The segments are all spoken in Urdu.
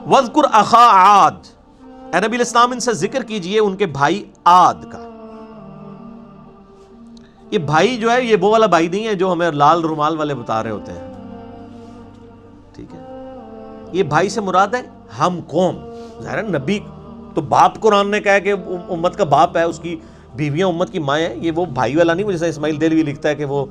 وَاذْكُرْ أَخَا عَاد، اے نبی علیہ السلام ان سے ذکر کیجئے ان کے بھائی عاد کا۔ یہ بھائی جو ہے یہ وہ والا بھائی نہیں ہے جو ہمیں لال رومال والے بتا رہے ہوتے ہیں، ٹھیک ہے؟ یہ بھائی سے مراد ہے ہم قوم۔ ظاہر ہے نبی تو باپ، قرآن نے کہا کہ امت کا باپ ہے، اس کی بیویاں امت کی ماں ہیں، یہ وہ بھائی والا نہیں، جیسے اسماعیل دہلوی لکھتا ہے کہ وہ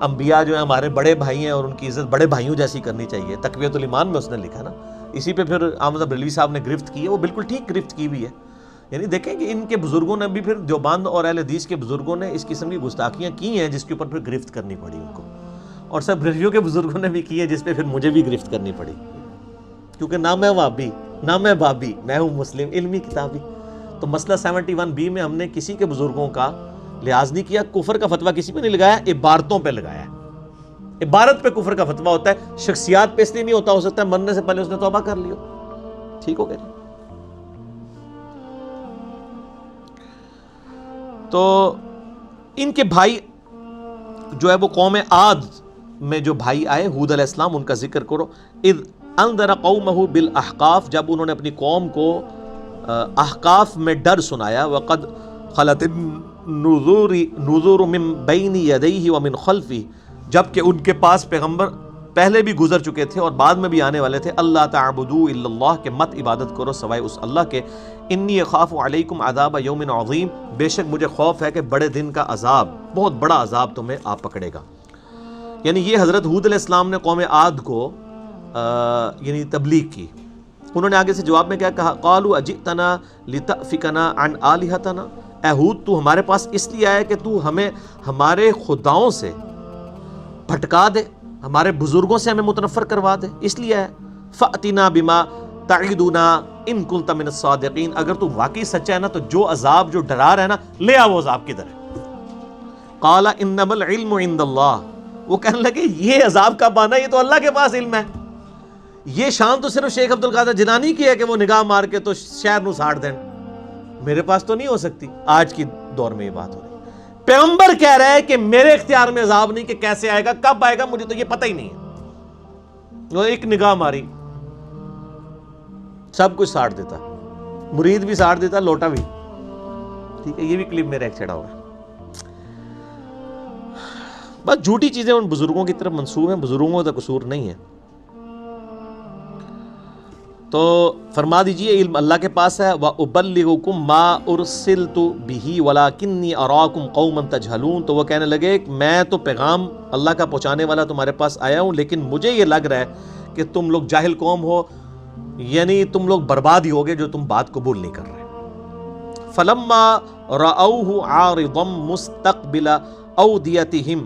انبیاء جو ہیں ہمارے بڑے بھائی ہیں اور ان کی عزت بڑے بھائیوں جیسی کرنی چاہیے۔ تقویۃ الایمان میں اس نے لکھا نا، اسی پہ پھر احمد بریلوی صاحب نے گرفت کی ہے، وہ بالکل ٹھیک گرفت کی ہوئی ہے۔ یعنی دیکھیں کہ ان کے بزرگوں نے بھی، پھر دیوبند اور اہل حدیث کے بزرگوں نے اس قسم کی گستاخیاں کی ہیں جس کے اوپر پھر گرفت کرنی پڑی ان کو، اور سب بریلویوں کے بزرگوں نے بھی کی ہے جس پہ پھر مجھے بھی گرفت کرنی پڑی، کیونکہ نہ میں وہابی نہ میں بابی، میں ہوں مسلم علمی کتابی۔ تو مسئلہ 71B میں ہم نے کسی کے بزرگوں کا لحاظ نہیں کیا، کفر کا فتویٰ کسی پہ نہیں لگایا، عبارتوں پہ لگایا ہے۔ عبارت پہ کفر کا فتویٰ ہوتا ہے، شخصیات پہ اس لیے نہیں ہوتا، ہو سکتا ہے مرنے سے پہلے اس نے توبہ کر لی ہو، ٹھیک ہو گیا۔ تو ان کے بھائی جو ہے وہ قوم عاد میں جو بھائی آئے ہود علیہ السلام، ان کا ذکر کرو۔ اذ انذر قومہ بالاحقاف، جب انہوں نے اپنی قوم کو احقاف میں ڈر سنایا، وقد خلت النذور من بین یدیہ ومن خلفہ، جبکہ ان کے پاس پیغمبر پہلے بھی گزر چکے تھے اور بعد میں بھی آنے والے تھے، اللہ تعبدوا الا اللہ، کہ مت عبادت کرو سوائے اس اللہ کے، انی اخاف علیکم عذاب یوم عظیم، بے شک مجھے خوف ہے کہ بڑے دن کا عذاب، بہت بڑا عذاب تمہیں آ پکڑے گا۔ یعنی یہ حضرت ہود علیہ السلام نے قوم عاد کو یعنی تبلیغ کی۔ انہوں نے آگے سے جواب میں کیا کہا، قالوا اجئتنا لتأفکنا عن آلہتنا، اے ہود تو ہمارے پاس اس لیے آیا کہ تو ہمیں ہمارے خداؤں سے بھٹکا دے، ہمارے بزرگوں سے ہمیں متنفر کروا دے، اس لیے ہے۔ فأتنا بما تعدنا ان کنت من الصادقین، اگر تو واقعی سچا ہے نا تو جو عذاب جو ڈرا رہا ہے نا لے آ وہ عذاب کدھر ہے۔ قال انما العلم عند اللہ، وہ کہنے لگے یہ عذاب کا بانا یہ تو اللہ کے پاس علم ہے، یہ شان تو صرف شیخ عبد القادر جیلانی کی ہے کہ وہ نگاہ مار کے تو شہر نو ساڑ دیں، میرے پاس تو نہیں ہو سکتی۔ آج کی دور میں یہ بات ہو رہی ہے، پیغمبر کہہ رہا ہے کہ میرے اختیار میں عذاب نہیں، کہ کیسے آئے گا کب آئے گا مجھے تو یہ پتہ ہی نہیں ہے۔ وہ ایک نگاہ ماری سب کچھ ساڑ دیتا، مرید بھی ساڑ دیتا، لوٹا بھی، ٹھیک ہے۔ یہ بھی کلپ میرا ایک چھڑا ہوا ہے۔ بس جھوٹی چیزیں ان بزرگوں کی طرف منسوب ہیں، بزرگوں کا قصور نہیں ہے۔ تو فرما دیجئے علم اللہ کے پاس ہے، وَأُبَلِّغُكُم مَا أُرْسِلْتُ بِهِ وَلَكِنِّي أَرَاكُمْ قَوْمًا تَجْهَلُونَ، تو وہ کہنے لگے کہ میں تو پیغام اللہ کا پہنچانے والا تمہارے پاس آیا ہوں، لیکن مجھے یہ لگ رہا ہے کہ تم لوگ جاہل قوم ہو، یعنی تم لوگ برباد ہی ہوگے جو تم بات قبول نہیں کر رہے۔ فَلَمَّا رَأَوْهُ عَارِضًا مُسْتَقْبِلَ أَوْدِيَتِهِمْ،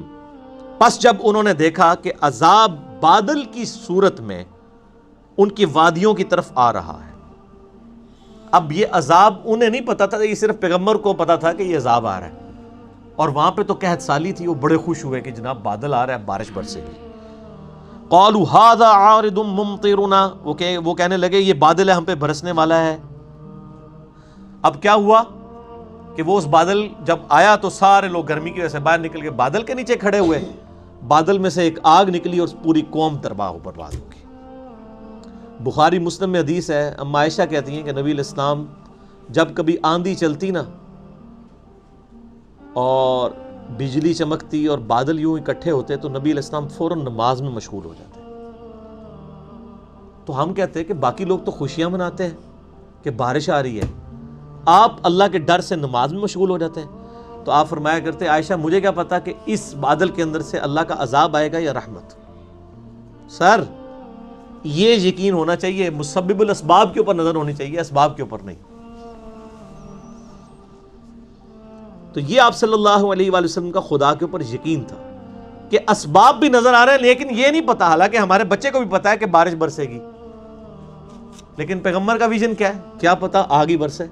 پس جب انہوں نے دیکھا کہ عذاب بادل کی صورت میں ان کی وادیوں کی طرف آ رہا ہے۔ اب یہ عذاب انہیں نہیں پتا تھا، یہ صرف پیغمبر کو پتا تھا کہ یہ عذاب آ رہا ہے، اور وہاں پہ تو قحط سالی تھی، وہ بڑے خوش ہوئے کہ جناب بادل آ رہا ہے، بارش برسے گی۔ قالوا هذا عارض ممطرنا، وہ کہنے لگے یہ بادل ہے ہم پہ برسنے والا ہے۔ اب کیا ہوا کہ وہ اس بادل جب آیا تو سارے لوگ گرمی کی وجہ سے باہر نکل کے بادل کے نیچے کھڑے ہوئے، بادل میں سے ایک آگ نکلی اور پوری قوم تباہ و برباد ہو گئی۔ بخاری مسلم میں حدیث ہے، اما عائشہ کہتی ہیں کہ نبی علیہ السلام جب کبھی آندھی چلتی نا اور بجلی چمکتی اور بادل یوں اکٹھے ہوتے تو نبی علیہ السلام فوراً نماز میں مشغول ہو جاتے۔ تو ہم کہتے ہیں کہ باقی لوگ تو خوشیاں مناتے ہیں کہ بارش آ رہی ہے، آپ اللہ کے ڈر سے نماز میں مشغول ہو جاتے ہیں۔ تو آپ فرمایا کرتے عائشہ مجھے کیا پتا کہ اس بادل کے اندر سے اللہ کا عذاب آئے گا یا رحمت۔ سر یہ یقین ہونا چاہیے، مسبب الاسباب کے اوپر نظر ہونی چاہیے، اسباب کے اوپر نہیں۔ تو یہ آپ صلی اللہ علیہ وآلہ وسلم کا خدا کے اوپر یقین تھا کہ اسباب بھی نظر آ رہے ہیں، لیکن یہ نہیں پتا، حالانکہ ہمارے بچے کو بھی پتا ہے کہ بارش برسے گی، لیکن پیغمبر کا ویژن کیا ہے، کیا پتا آگ ہی برسے۔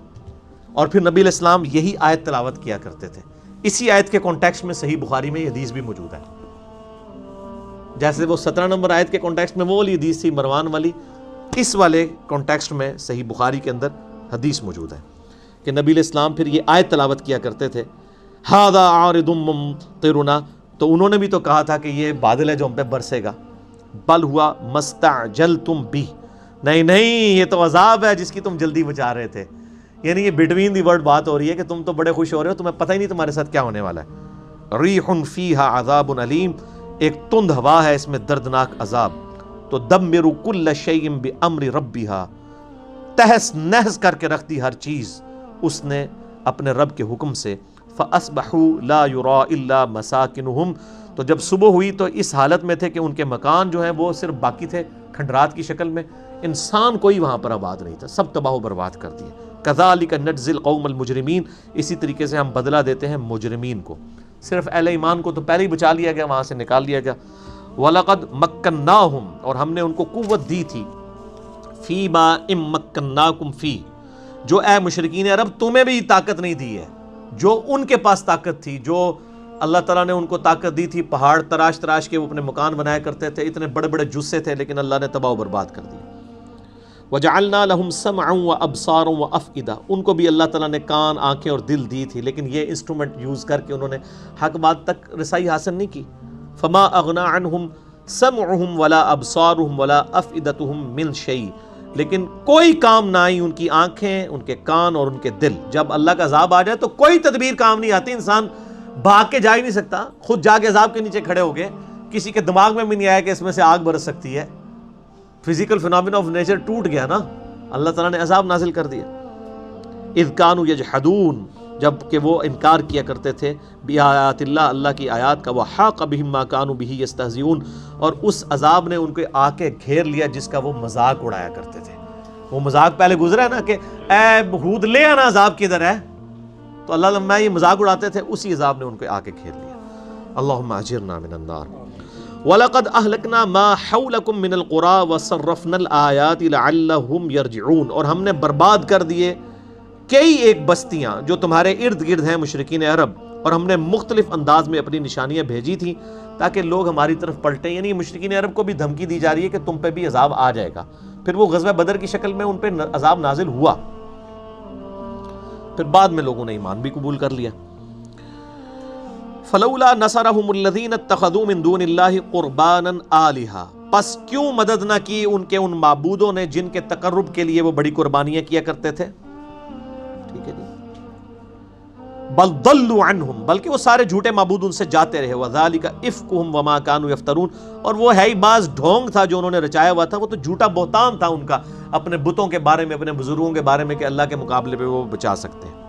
اور پھر نبی علیہ السلام یہی آیت تلاوت کیا کرتے تھے۔ اسی آیت کے کانٹیکسٹ میں صحیح بخاری میں یہ حدیث بھی موجود ہے، جیسے وہ 17 نمبر آیت کے کانٹیکسٹ میں وہ والی حدیث تھی مروان والی، اس والے کانٹیکسٹ میں صحیح بخاری کے اندر حدیث موجود ہے کہ نبی علیہ السلام پھر یہ آیت تلاوت کیا کرتے تھے، ھذا عارض ممطرنا، تو انہوں نے بھی تو کہا تھا کہ یہ بادل ہے جو ہم پہ برسے گا، بل ہوا مستعجلتم بہ، نہیں نہیں یہ تو عذاب ہے جس کی تم جلدی بچا رہے تھے. یعنی یہ بٹوین دی ورڈ بات ہو رہی ہے کہ تم تو بڑے خوش ہو رہے ہو, تمہیں پتہ ہی نہیں تمہارے ساتھ کیا ہونے والا ہے. ریح فیہا عذاب علیم, ایک تند ہوا ہے اس میں دردناک عذاب. تو دمر کل شیء بامر ربھا, تہس نہس کر کے رکھ دی ہر چیز اس نے اپنے رب کے حکم سے. فاصبحوا لا یرا الا مساکنہم, تو جب صبح ہوئی تو اس حالت میں تھے کہ ان کے مکان جو ہیں وہ صرف باقی تھے کھنڈرات کی شکل میں, انسان کوئی وہاں پر آباد نہیں تھا, سب تباہ و برباد کر دیے. کذالک نجزی القوم المجرمین, اسی طریقے سے ہم بدلہ دیتے ہیں مجرمین کو. صرف اہل ایمان کو تو پہلے ہی بچا لیا گیا, وہاں سے نکال لیا گیا. وَلَقَدْ مَكَّنَّاهُمْ, اور ہم نے ان کو قوت دی تھی, فِي مَا إِن مَكَّنَّاكُمْ فِي, جو اے مشرکین عرب تمہیں بھی طاقت نہیں دی ہے جو ان کے پاس طاقت تھی, جو اللہ تعالیٰ نے ان کو طاقت دی تھی. پہاڑ تراش تراش کے وہ اپنے مکان بنایا کرتے تھے, اتنے بڑے بڑے جثے تھے, لیکن اللہ نے تباہ و برباد کر دی. وَجَعَلْنَا لَهُمْ سَمْعًا وَأَبْصَارًا وَأَفْئِدَةً, ان کو بھی اللہ تعالیٰ نے کان, آنکھیں اور دل دی تھی, لیکن یہ انسٹرومنٹ یوز کر کے انہوں نے حق بات تک رسائی حاصل نہیں کی. فَمَا أَغْنَى عَنْهُمْ سَمْعُهُمْ وَلَا أَبْصَارُهُمْ وَلَا أَفْئِدَتُهُمْ مِنْ شَيْءٍ, لیکن کوئی کام نہ آئی ان کی آنکھیں, ان کے کان اور ان کے دل. جب اللہ کا عذاب آ جائے تو کوئی تدبیر کام نہیں آتی, انسان بھاگ کے جا ہی نہیں سکتا, خود جا کے عذاب کے نیچے کھڑے ہو گئے. کسی کے دماغ میں بھی نہیں آیا کہ اس میں سے آگ برس سکتی ہے. فزیکل فینومینا آف نیچر ٹوٹ گیا نا, اللہ تعالیٰ نے عذاب نازل کر دیا. اذ کانوا یجحدون, جب کہ وہ انکار کیا کرتے تھے, بآیات اللہ, اللہ کی آیات کا. وحاق بہم ما کانوا بہ یستہزئون, اور اس عذاب نے ان کو آ کے گھیر لیا جس کا وہ مذاق اڑایا کرتے تھے. وہ مذاق پہلے گزرا ہے نا کہ اے ہود لے آنا عذاب کدھر ہے, تو اللہ لما یہ مذاق اڑاتے تھے اسی عذاب نے ان کو آ کے گھیر لیا. اللہم اجرنا من النار. وَلَقَدْ أَهْلَكْنَا مَا حَوْلَكُمْ مِنَ الْقُرَىٰ وَصَرَّفْنَا الْآيَاتِ لَعَلَّهُمْ يَرْجِعُونَ, اور ہم نے برباد کر دیے کئی ایک بستیاں جو تمہارے ارد گرد ہیں مشرکین عرب, اور ہم نے مختلف انداز میں اپنی نشانیاں بھیجی تھیں تاکہ لوگ ہماری طرف پلٹیں. یعنی مشرکین عرب کو بھی دھمکی دی جا رہی ہے کہ تم پہ بھی عذاب آ جائے گا. پھر وہ غزوہ بدر کی شکل میں ان پہ عذاب نازل ہوا, پھر بعد میں لوگوں نے ایمان بھی قبول کر لیا. فلولا نصرهم الذين اتخذوا من دون الله قربانا آلهة, پس کیوں مدد نہ کی ان کے ان معبودوں نے جن کے تقرب کے لیے وہ بڑی قربانیاں کیا کرتے تھے. ٹھیک ہے جی. بل ضلوا عنهم, بلکہ وہ سارے جھوٹے معبود ان سے جاتے رہے. وذلك افكهم وما كانوا يفترون, اور وہ ہے ہی باز ڈھونگ تھا جو انہوں نے رچایا ہوا تھا, وہ تو جھوٹا بہتان تھا ان کا اپنے بتوں کے بارے میں, اپنے بزرگوں کے بارے میں کہ اللہ کے مقابلے پہ وہ بچا سکتے ہیں.